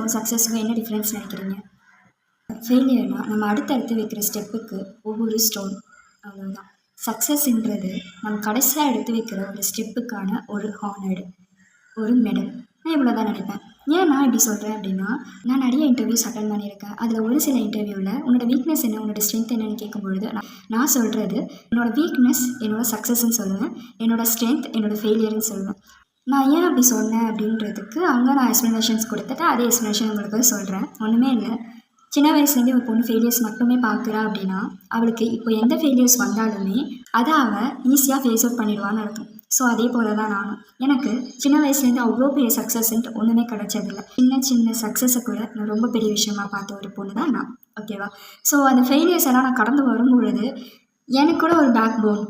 ஃபெயிலியருக்கும் சக்ஸஸுக்கும் என்ன டிஃப்ரென்ஸ் நினைக்கிறீங்க? ஃபெயிலியர்னா நம்ம அடுத்தடுத்து வைக்கிற ஸ்டெப்புக்கு ஒவ்வொரு ஸ்டோன், அவ்வளோதான். சக்ஸஸ்ன்றது நம்ம கடைசியாக எடுத்து வைக்கிற ஒரு ஸ்டெப்புக்கான ஒரு ஹானர்டு, ஒரு மெடல். நான் இவ்வளோ தான் நினைப்பேன். ஏன் நான் இப்படி சொல்கிறேன் அப்படின்னா, நான் நிறைய இன்டர்வியூஸ் அட்டன் பண்ணியிருக்கேன். அதில் ஒரு சில இன்டர்வியூவில் உன்னோட வீக்னஸ் என்ன, உன்னோட ஸ்ட்ரென்த் என்னன்னு கேட்கும்பொழுது நான் சொல்கிறது என்னோடய வீக்னஸ் என்னோடய சக்ஸஸ்ன்னு சொல்லுவேன், என்னோடய ஸ்ட்ரென்த் என்னோடய ஃபெயிலியர்னு சொல்லுவேன். நான் ஏன் அப்படி சொன்னேன் அப்படின்றதுக்கு அங்கே நான் எக்ஸ்ப்ளனேஷன்ஸ் கொடுத்துட்டு அதே எக்ஸ்ப்ளனேஷன் உங்களுக்கு சொல்கிறேன். ஒன்றுமே இல்லை. சின்ன வயசுலேருந்தே ஒரு பொண்ணு ஃபெயிலியர்ஸ் மட்டுமே பார்க்குறா அப்படின்னா அவளுக்கு இப்போ எந்த ஃபெயிலியர்ஸ் வந்தாலுமே அதை அவள் ஈஸியாக ஃபேஸ் அவுட் பண்ணிடுவான்னு அர்த்தம். ஸோ அதே போல் தான் நானும். எனக்கு சின்ன வயசுலேருந்து அவ்வளோ பெரிய சக்ஸஸ்ன்ட்டு ஒன்றுமே கிடச்சதில்லை. சின்ன சின்ன சக்ஸஸை கூட நான் ரொம்ப பெரிய விஷயமாக பார்த்த ஒரு பொண்ணு தான் நான். ஓகேவா? ஸோ அந்த ஃபெயிலியர்ஸ் எல்லாம் நான் கடந்து வரும்பொழுது எனக்கு கூட ஒரு பேக் போன்,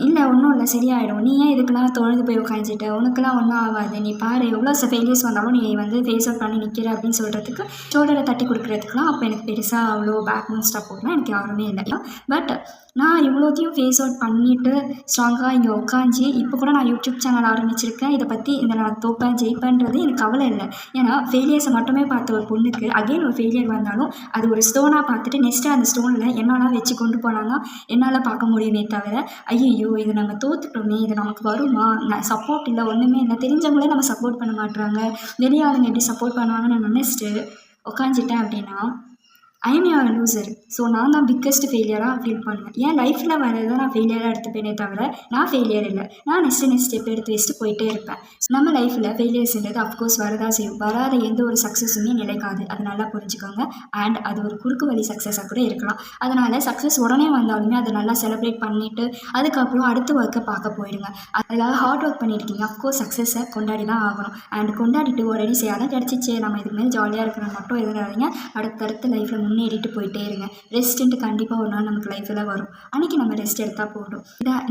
இல்லை ஒன்றும் இல்லை சரியாயிடும், நீ ஏன் இதுக்கெல்லாம் தொழுது போய் உட்காந்துட்ட, உனக்கெல்லாம் ஒன்றும் ஆகாது, நீ பாரு எவ்வளோ ஃபெயிலியர்ஸ் வந்தாலும் நீ வந்து ஃபேஸ் அவுட் பண்ணி நிற்கிற அப்படின்னு சொல்கிறதுக்கு ஷோல்டரை தட்டி கொடுக்குறதுக்குலாம் அப்போ எனக்கு பெருசாக அவ்வளோ பேக் போன் ஸ்டப்போர்ட்லாம் எனக்கு யாருமே இல்லை. பட் நான் இவ்வளோத்தையும் ஃபேஸ் அவுட் பண்ணிவிட்டு ஸ்ட்ராங்காக இங்கே உட்காந்து இப்போ கூட நான் யூடியூப் சேனல் ஆரம்பிச்சிருக்கேன். இதை பற்றி இதை நான் தோப்பேன் ஜெயிப்பேன்றது எனக்கு கவலை இல்லை. ஏன்னா ஃபெயிலியர்ஸை மட்டுமே பார்த்த ஒரு பொண்ணுக்கு அகெயின் ஒரு ஃபெயிலியர் வந்தாலும் அது ஒரு ஸ்டோனாக பார்த்துட்டு நெக்ஸ்ட்டு அந்த ஸ்டோனில் என்னெல்லாம் வச்சு கொண்டு போனாங்க என்னால் பார்க்க முடியுமே தவிர, ஐயோ இது நம்ம தோத்துட்டோமே, இது நமக்கு வருமா, சப்போர்ட் இல்லை, ஒன்றுமே இல்லை, தெரிஞ்சவங்களே நம்ம சப்போர்ட் பண்ண மாட்டுறாங்க, வெளியாளுங்க எப்படி சப்போர்ட் பண்ணுவாங்கன்னு நான் நினச்சிட்டு உட்காந்துட்டேன் அப்படின்னா I am your loser. So நான் தான் பிக்கஸ்ட் ஃபெயிலியராக ஃபீல் பண்ணுவேன். என் லைஃப்பில் வரதை நான் ஃபெயிலியராக எடுத்துப்பேனே தவிர நான் ஃபெயிலியர் இல்லை. நான் நெக்ஸ்ட் ஸ்டெப் எடுத்து வச்சுட்டு போயிட்டே இருப்பேன். நம்ம லைஃப்பில் ஃபெயிலியர்ஸ்ன்றது அஃப்கோர்ஸ் வரதான் செய்யும். வராத எந்த ஒரு சக்ஸஸுமே நிலைக்காது. அது நல்லா புரிஞ்சுக்கோங்க. அண்ட் அது ஒரு குறுக்கு வழி சக்ஸஸாக கூட இருக்கலாம். அதனால் சக்ஸஸ் உடனே வந்தாலுமே அதை நல்லா செலிப்ரேட் பண்ணிவிட்டு அதுக்கப்புறம் அடுத்த ஒர்க்கை பார்க்க போயிடுங்க. அதுக்காக ஹார்ட் ஒர்க் பண்ணியிருக்கீங்க, அஃப்கோர்ஸ் சக்ஸஸை கொண்டாடி தான் ஆகணும். அண்ட் கொண்டாடிட்டு உடனே செய்யாதான் கிடச்சிச்சு நம்ம இதுக்கு மேலே ஜாலியாக இருக்கணும் மட்டும் எதுனாதீங்க. அடுத்தடுத்த லைஃப்பில் முன்னேறிட்டு போயிட்டே இருங்க. ரெஸ்ட்டுன்ட்டு கண்டிப்பாக ஒரு நாள் நமக்கு லைஃப்பில் வரும். அன்றைக்கி நம்ம ரெஸ்ட் எடுத்தால் போதும்.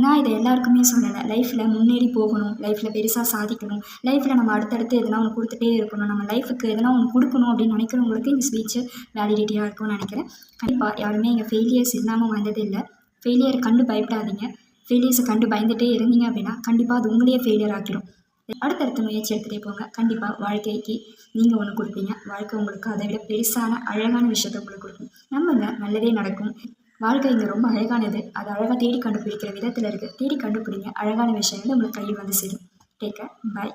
நான் இதை எல்லாருக்குமே சொல்லலை. லைஃப்பில் முன்னேறி போகணும், லைஃப்பில் பெருசாக சாதிக்கணும், லைஃப்பில் நம்ம அடுத்தடுத்து எதனா ஒன்று கொடுத்துட்டே இருக்கணும், நம்ம லைஃபுக்கு எதனா ஒன்று கொடுக்கணும் அப்படின்னு நினைக்கிறவங்களுக்கு இந்த ஸ்பீச்சு வேலிடிட்டியாக இருக்கும்னு நினைக்கிறேன். கண்டிப்பாக யாருமே இங்கே ஃபெயிலியர்ஸ் இல்லாமல் வந்தது இல்லை. ஃபெயிலியரை கண்டு பயப்படாதீங்க. ஃபெயிலியர்ஸை கண்டு பயந்துகிட்டே இருந்தீங்க அப்படின்னா கண்டிப்பாக அது உங்களையே ஃபெயிலியர் ஆக்கிடும். அடுத்தடுத்த முயற்சி எடுத்துகிட்டே போங்க. கண்டிப்பாக வாழ்க்கைக்கு நீங்கள் ஒன்று கொடுப்பீங்க. வாழ்க்கை உங்களுக்கு அதை விட பெருசான அழகான விஷயத்தை உங்களுக்கு கொடுக்கும். நம்புங்க, நல்லதே நடக்கும். வாழ்க்கை இங்கே ரொம்ப அழகானது. அது அழகாக தேடி கண்டுபிடிக்கிற விதத்தில் இருக்குது. தேடி கண்டுபிடிங்க. அழகான விஷயம் வந்து உங்களுக்கு கையில் வந்து சேரும். Take care. பாய்.